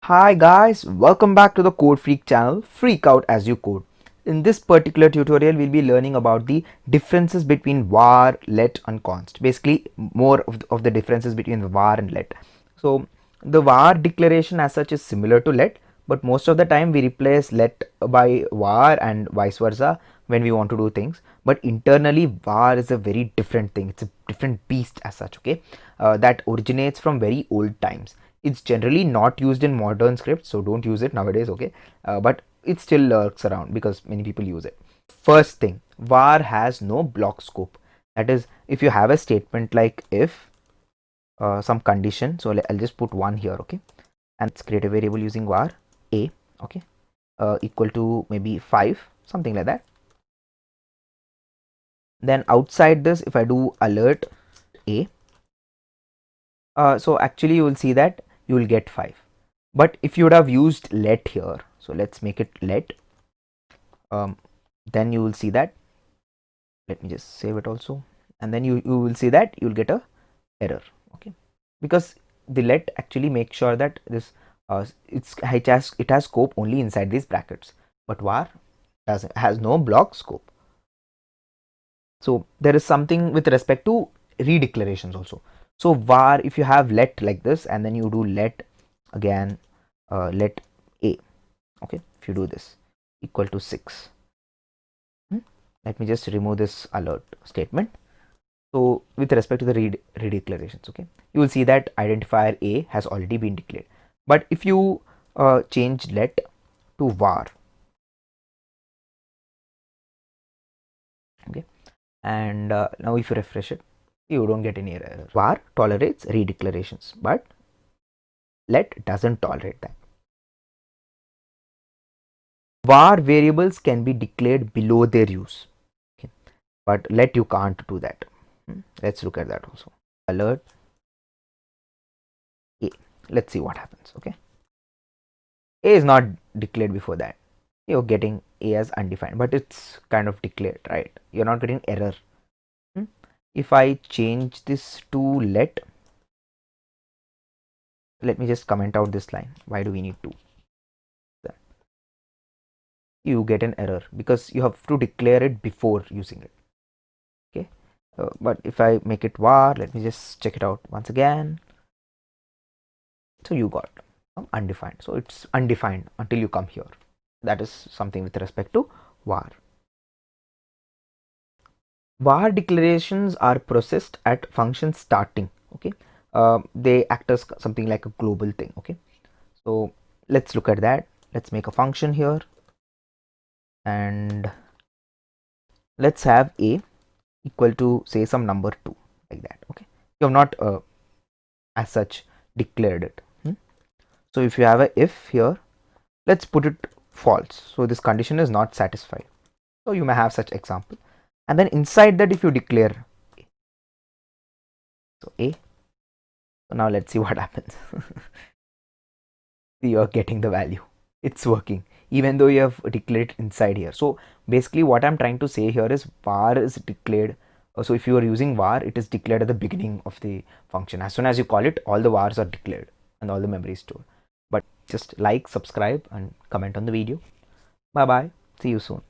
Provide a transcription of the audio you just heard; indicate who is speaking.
Speaker 1: Hi guys, welcome back to the Codefreak channel, Freak Out as you code. In this particular tutorial, we'll be learning about the differences between var, let and const. Basically, more of the differences between the var and let. So, the var declaration as such is similar to let, but most of the time we replace let by var and vice versa when we want to do things. But internally, var is a very different thing. It's a different beast as such, okay? That originates from very old times. It's generally not used in modern scripts, so don't use it nowadays, okay? But it still lurks around because many people use it. First thing, var has no block scope. That is, if you have a statement like if some condition, so I'll just put 1 here, okay, and let's create a variable using var a, okay, equal to maybe 5, something like that. Then outside this, if I do alert a, so actually you will see that you will get 5. But if you would have used let here, so let's make it let, then you will see that, let me just save it also, and then you will see that you will get a error, okay, because the let actually makes sure that this it has scope only inside these brackets, but var has no block scope. So there is something with respect to redeclarations also. So var, if you have let like this and then you do let again, let a, okay, if you do this equal to 6, let me just remove this alert statement. So with respect to the redeclarations, okay, you will see that identifier a has already been declared. But if you change let to var, okay, and now if you refresh it, you don't get any error. Var tolerates redeclarations, but let doesn't tolerate that. Var variables can be declared below their use, okay, but let you can't do that. Let's look at that also. Alert a, let's see what happens. Okay, a is not declared before that. You're getting a as undefined, but it's kind of declared, right? You're not getting error. If I change this to let me just comment out this line. Why do we need to? You get an error because you have to declare it before using it, okay. But if I make it var, let me just check it out once again. So you got undefined, so it's undefined until you come here. That is something with respect to var. Var declarations are processed at function starting, okay. They act as something like a global thing, okay. So let's look at that. Let's make a function here and let's have a equal to say some number 2, like that, okay. You have not as such declared it. So if you have a if here, let's put it false, so this condition is not satisfied. So you may have such example, and then inside that if you declare a, so a, so now let's see what happens. You are getting the value, it's working even though you have declared it inside here. So basically what I'm trying to say here is var is declared. So if you are using var, it is declared at the beginning of the function. As soon as you call it, all the vars are declared and all the memory is stored. But just like, subscribe and comment on the video. Bye bye, see you soon.